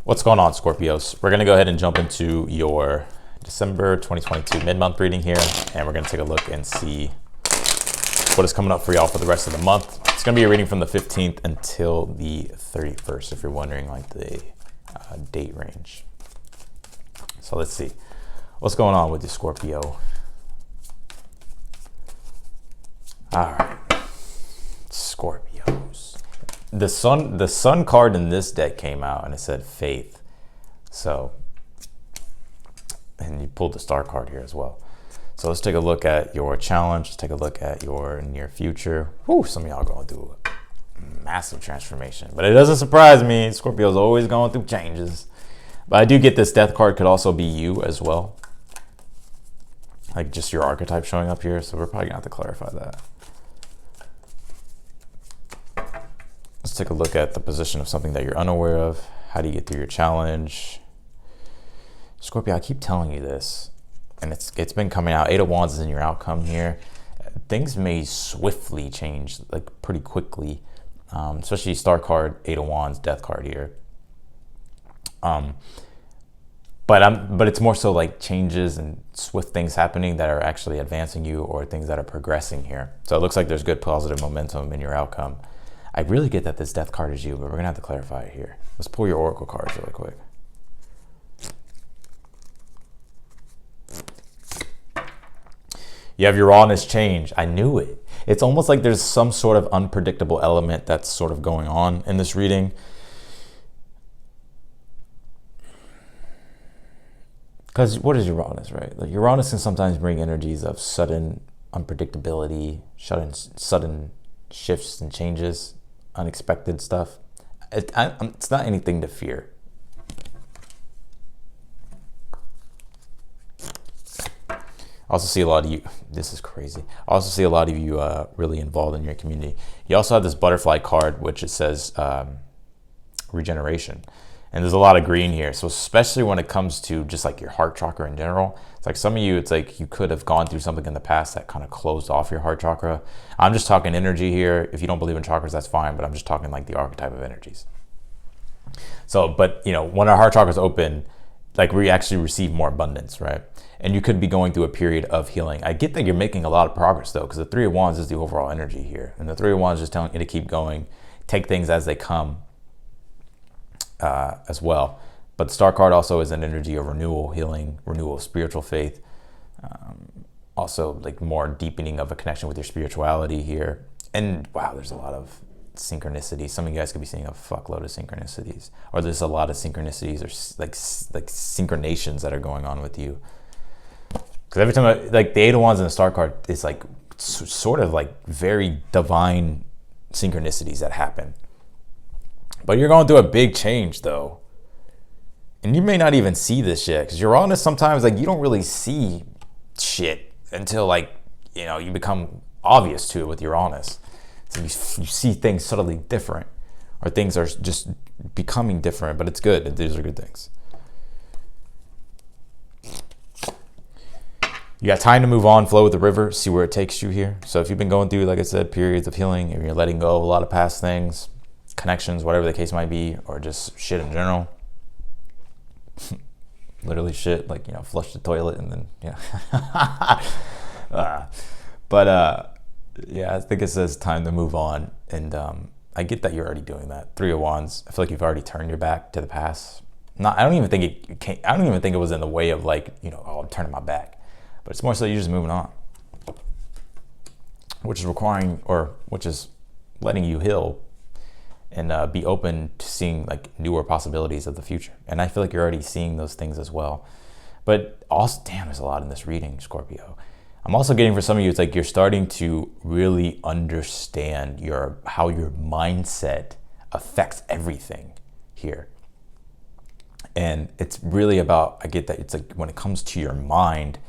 What's going on, Scorpios? We're going to go ahead and jump into your December 2022 mid-month reading here, and we're going to take a look and see what is coming up for y'all for the rest of the month. It's going to be a reading from the 15th until the 31st, if you're wondering like the date range. So let's see. What's going on with the Scorpio? All right. Scorpios. The sun card in this deck came out and it said faith. So, and you pulled the star card here as well. So let's take a look at your challenge. Let's take a look at your near future. Whew, some of y'all going through a massive transformation, but it doesn't surprise me. Scorpio's always going through changes. But I do get this death card could also be you as well. Like just your archetype showing up here. So we're probably gonna have to clarify that. Let's take a look at the position of something that you're unaware of. How do you get through your challenge? Scorpio, I keep telling you this, and it's been coming out. 8 of Wands is in your outcome here. Things may swiftly change, like pretty quickly, especially star card, 8 of Wands, death card here. But it's more so like changes and swift things happening that are actually advancing you, or things that are progressing here. So it looks like there's good positive momentum in your outcome. I really get that this death card is you, but we're gonna have to clarify it here. Let's pull your oracle cards really quick. You have your rawness change. I knew it. It's almost like there's some sort of unpredictable element that's sort of going on in this reading. Because what is your rawness, right? Like your rawness can sometimes bring energies of sudden unpredictability, sudden shifts and changes, unexpected stuff. It's not anything to fear. I also see a lot of you, this is crazy. I also see a lot of you really involved in your community. You also have this butterfly card, which it says regeneration. And there's a lot of green here. So especially when it comes to just like your heart chakra in general, it's like some of you, it's like you could have gone through something in the past that kind of closed off your heart chakra. I'm just talking energy here. If you don't believe in chakras, that's fine, but I'm just talking like the archetype of energies. So, but you know, when our heart chakras open, like we actually receive more abundance, right? And you could be going through a period of healing. I get that you're making a lot of progress though, because the 3 of Wands is the overall energy here. And the 3 of Wands is just telling you to keep going, take things as they come. As well. But the star card also is an energy of renewal, healing, renewal of spiritual faith. Also like more deepening of a connection with your spirituality here. And wow, there's a lot of synchronicity. Some of you guys could be seeing a fuckload of synchronicities, or there's a lot of synchronicities or like synchronations that are going on with you. Because every time like the 8 of Wands and the star card is like sort of like very divine synchronicities that happen. But you're going through a big change though. And you may not even see this yet, because you're honest sometimes like you don't really see shit until like, you know, you become obvious to it with your honest. So you see things subtly different, or things are just becoming different, but it's good. These are good things. You got time to move on, flow with the river, see where it takes you here. So if you've been going through, like I said, periods of healing, if you're letting go of a lot of past things, connections, whatever the case might be, or just shit in general. Literally shit, like, you know, flush the toilet and then, yeah. Yeah, I think it says time to move on. And I get that you're already doing that. 3 of Wands, I feel like you've already turned your back to the past. I don't even think it was in the way of like, you know, oh, I'm turning my back. But it's more so you're just moving on. Which is letting you heal and be open to seeing like newer possibilities of the future. And I feel like you're already seeing those things as well. But also, damn, there's a lot in this reading, Scorpio. I'm also getting for some of you, it's like you're starting to really understand how your mindset affects everything here. And it's really about, I get that it's like when it comes to your mind,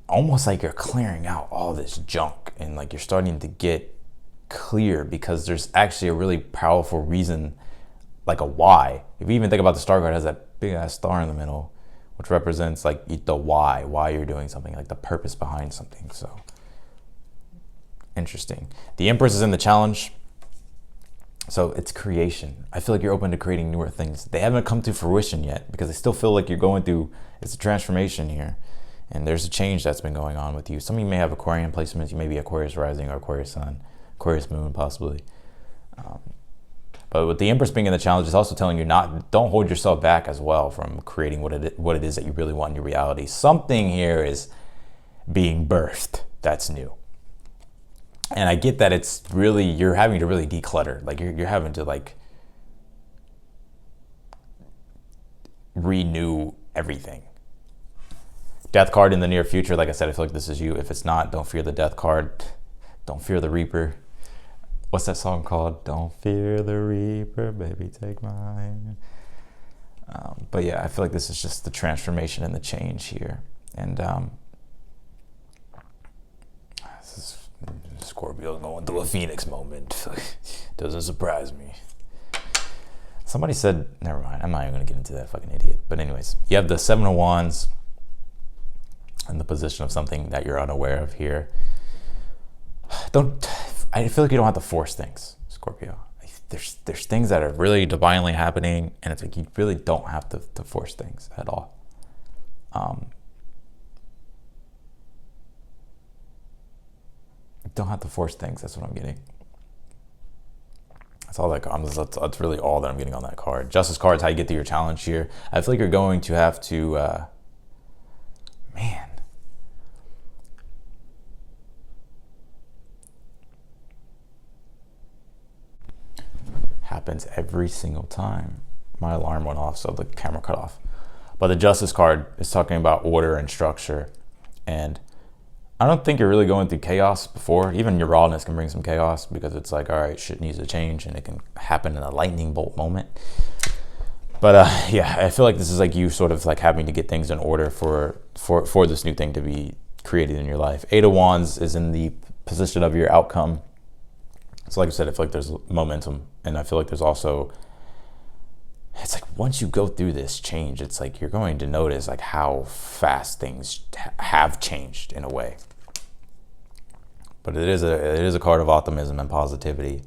almost like you're clearing out all this junk and like you're starting to get clear, because there's actually a really powerful reason, like a why. If you even think about the star card, it has that big ass star in the middle, which represents like the why you're doing something, like the purpose behind something. So interesting. The Empress is in the challenge. So it's creation. I feel like you're open to creating newer things. They haven't come to fruition yet because I still feel like you're going through, it's a transformation here. And there's a change that's been going on with you. Some of you may have Aquarian placements. You may be Aquarius rising or Aquarius sun, Aquarius moon possibly. But with the Empress being in the challenge, it's also telling you don't hold yourself back as well from creating what it is that you really want in your reality. Something here is being birthed that's new. And I get that it's really, you're having to really declutter. Like you're having to like renew everything. Death card in the near future. Like I said, I feel like this is you. If it's not, don't fear the death card. Don't fear the reaper. What's that song called? Don't fear the reaper, baby, take mine. But yeah, I feel like this is just the transformation and the change here. And this is Scorpio going through a Phoenix moment. Doesn't surprise me. Somebody said, never mind, I'm not even gonna get into that fucking idiot. But anyways, you have the Seven of Wands in the position of something that you're unaware of here. I feel like you don't have to force things, Scorpio. There's things that are really divinely happening, and it's like you really don't have to force things at all. You don't have to force things. That's what I'm getting. That's all that's really all that I'm getting on that card. Justice card is how you get through your challenge here. I feel like you're going to have to, man. Happens every single time. My alarm went off, so the camera cut off. But the Justice card is talking about order and structure. And I don't think you're really going through chaos before. Even your rawness can bring some chaos because it's like, all right, shit needs to change, and it can happen in a lightning bolt moment. But yeah, I feel like this is like you sort of like having to get things in order for this new thing to be created in your life. Eight of Wands is in the position of your outcome. So like I said, I feel like there's momentum, and I feel like there's also, it's like once you go through this change, it's like you're going to notice like how fast things have changed in a way. But it is a card of optimism and positivity.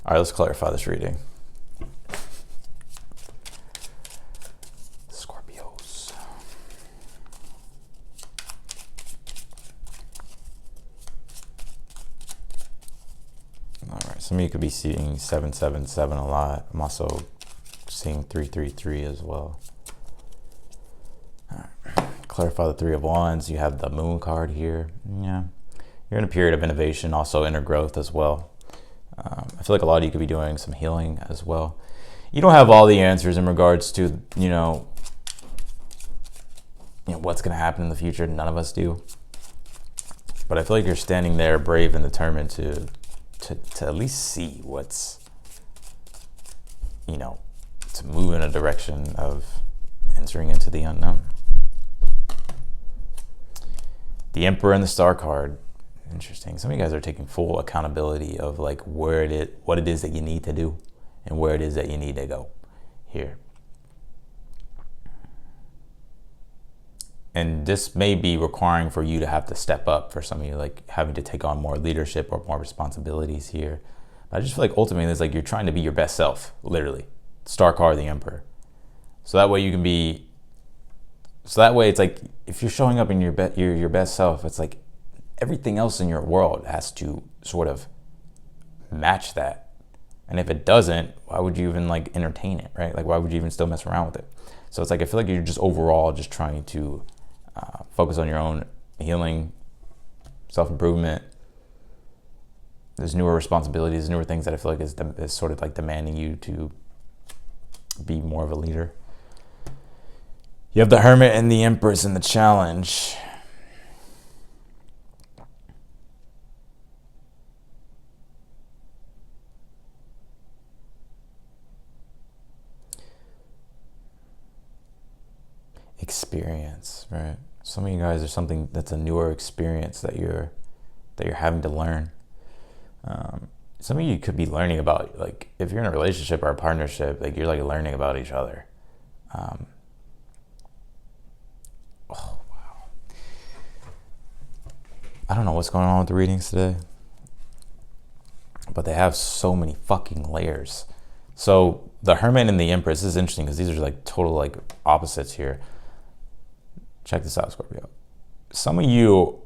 All right, let's clarify this reading. Scorpios. All right, some of you could be seeing 777 a lot. I'm also seeing 333 as well. All right. Clarify the Three of Wands. You have the Moon card here. Yeah, you're in a period of innovation, also inner growth as well. I feel like a lot of you could be doing some healing as well. You don't have all the answers in regards to, you know what's going to happen in the future. None of us do. But I feel like you're standing there brave and determined to at least see what's, to move in a direction of entering into the unknown. The Emperor and the Star card. Interesting. Some of you guys are taking full accountability of like what it is that you need to do and where it is that you need to go here. And this may be requiring for you to have to step up, for some of you, like having to take on more leadership or more responsibilities here. But I just feel like ultimately it's like you're trying to be your best self, literally. Star card, the Emperor. So that way it's like if you're showing up in your best self, it's like everything else in your world has to sort of match that. And if it doesn't, why would you even like entertain it, right? Like why would you even still mess around with it? So it's like I feel like you're just overall just trying to focus on your own healing, self-improvement. There's newer responsibilities, newer things that I feel like is sort of like demanding you to be more of a leader. You have the Hermit and the Empress in the challenge. Experience, right? Some of you guys are something that's a newer experience that you're having to learn. Some of you could be learning about, like, if you're in a relationship or a partnership, like you're like learning about each other. Oh wow! I don't know what's going on with the readings today, but they have so many fucking layers. So the Hermit and the Empress, this is interesting because these are like total like opposites here. Check this out, Scorpio. Some of you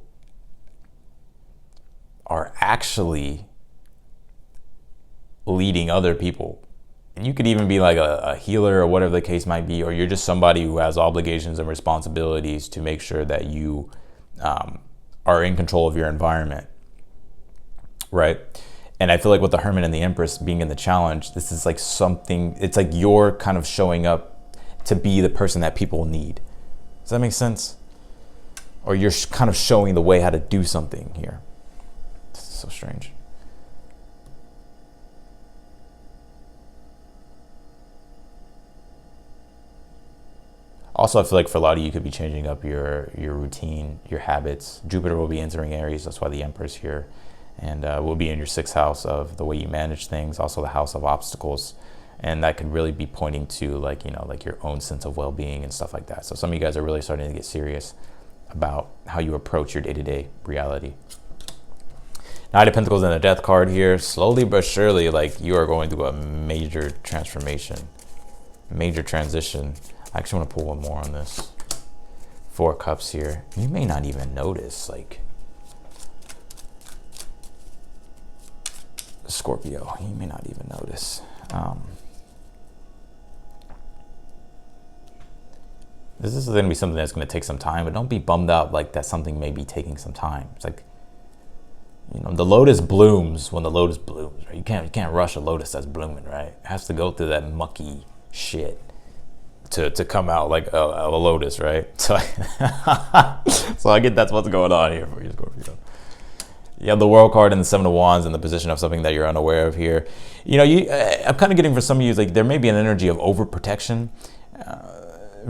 are actually leading other people. And you could even be like a healer or whatever the case might be, or you're just somebody who has obligations and responsibilities to make sure that you are in control of your environment, right? And I feel like with the Hermit and the Empress being in the challenge, this is like something, it's like you're kind of showing up to be the person that people need. Does that make sense? Or you're kind of showing the way how to do something here. This is so strange. Also, I feel like for a lot of you, you could be changing up your routine, your habits. Jupiter will be entering Aries. That's why the Emperor's here. And will be in your 6th house of the way you manage things, also the house of obstacles. And that could really be pointing to like, you know, like your own sense of well-being and stuff like that. So some of you guys are really starting to get serious about how you approach your day-to-day reality. Knight of Pentacles and the Death card here. Slowly but surely, like you are going through a major transformation, major transition. I actually want to pull one more on this. 4 of Cups here. You may not even notice, like, Scorpio, you may not even notice. This is going to be something that's going to take some time, but don't be bummed out like that something may be taking some time. It's like, you know, the lotus blooms when the lotus blooms, right? You can't rush a lotus that's blooming, right? It has to go through that mucky shit to come out like a lotus, right? So, so I get that's what's going on here for you, Scorpio. You have the World card and the 7 of Wands in the position of something that you're unaware of here. You know, I'm kind of getting for some of you, like there may be an energy of overprotection.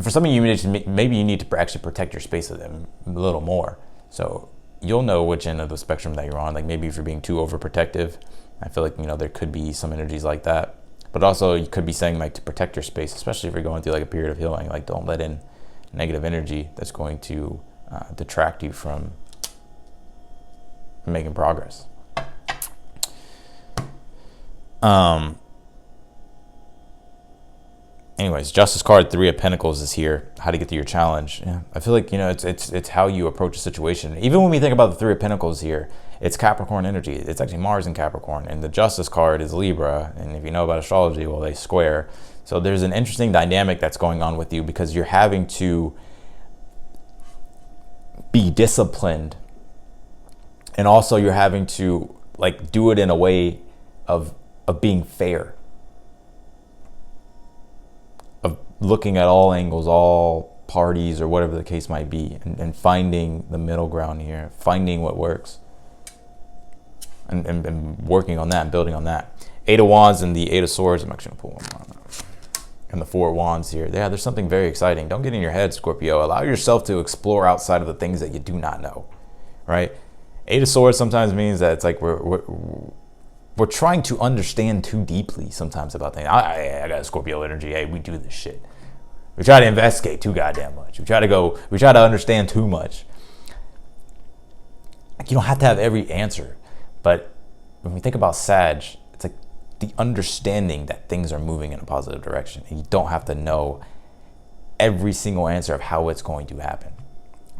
For some of you, maybe you need to actually protect your space a little more. So you'll know which end of the spectrum that you're on. Like maybe if you're being too overprotective, I feel like, you know, there could be some energies like that. But also you could be saying like to protect your space, especially if you're going through like a period of healing, like don't let in negative energy that's going to detract you from making progress. Anyways, Justice card, 3 of Pentacles is here. How to get through your challenge. Yeah, I feel like, you know, it's how you approach a situation. Even when we think about the 3 of Pentacles here, it's Capricorn energy. It's actually Mars in Capricorn, and the Justice card is Libra. And if you know about astrology, well, they square. So there's an interesting dynamic that's going on with you because you're having to be disciplined, and also you're having to like do it in a way of being fair, of looking at all angles, all parties, or whatever the case might be, and finding the middle ground here, finding what works, and working on that and building on that. 8 of Wands and the 8 of Swords. I'm actually gonna pull one more. And the 4 of Wands here. Yeah, there's something very exciting. Don't get in your head, Scorpio. Allow yourself to explore outside of the things that you do not know, right? 8 of Swords sometimes means that it's like we're trying to understand too deeply sometimes about things. I got a Scorpio energy. Hey, we do this shit. We try to investigate too goddamn much. We try to understand too much. Like, you don't have to have every answer. But when we think about Sag, it's like the understanding that things are moving in a positive direction. And you don't have to know every single answer of how it's going to happen.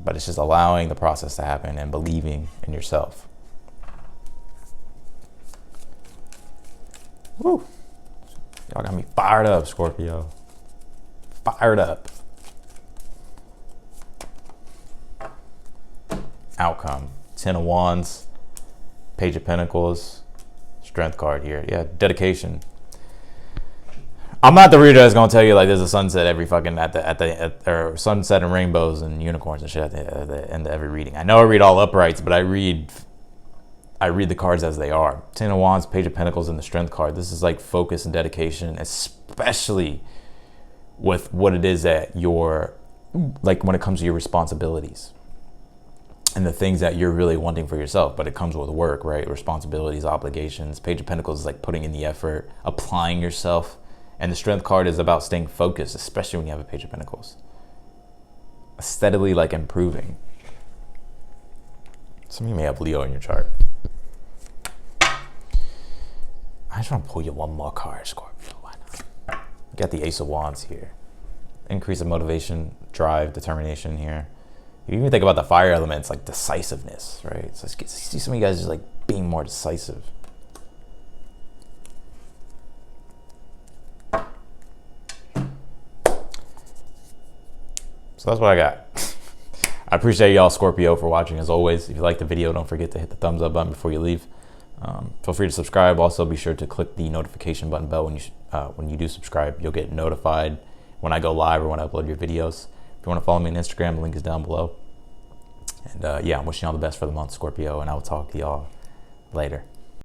But it's just allowing the process to happen and believing in yourself. Woo! Y'all got me fired up, Scorpio. Fired up. Outcome. 10 of Wands. Page of Pentacles. Strength card here. Yeah, dedication. I'm not the reader that's gonna tell you like there's a sunset every fucking or sunset and rainbows and unicorns and shit at the end of every reading. I know I read all uprights, but I read the cards as they are. 10 of Wands, Page of Pentacles, and the Strength card. This is like focus and dedication, especially with what it is that you're like when it comes to your responsibilities and the things that you're really wanting for yourself. But it comes with work, right? Responsibilities, obligations. Page of Pentacles is like putting in the effort, applying yourself. And the Strength card is about staying focused, especially when you have a Page of Pentacles. Steadily like improving. Some of you may have Leo in your chart. I just want to pull you one more card, Scorpio. Why not? You got the Ace of Wands here. Increase of motivation, drive, determination here. You even think about the fire elements, like decisiveness, right? So see some of you guys just like being more decisive. So that's what I got. I appreciate y'all, Scorpio, for watching as always. If you like the video, don't forget to hit the thumbs up button before you leave. Feel free to subscribe. Also, be sure to click the notification button bell when you do subscribe. You'll get notified when I go live or when I upload your videos. If you want to follow me on Instagram, the link is down below. And yeah, I'm wishing y'all the best for the month, Scorpio, and I will talk to y'all later.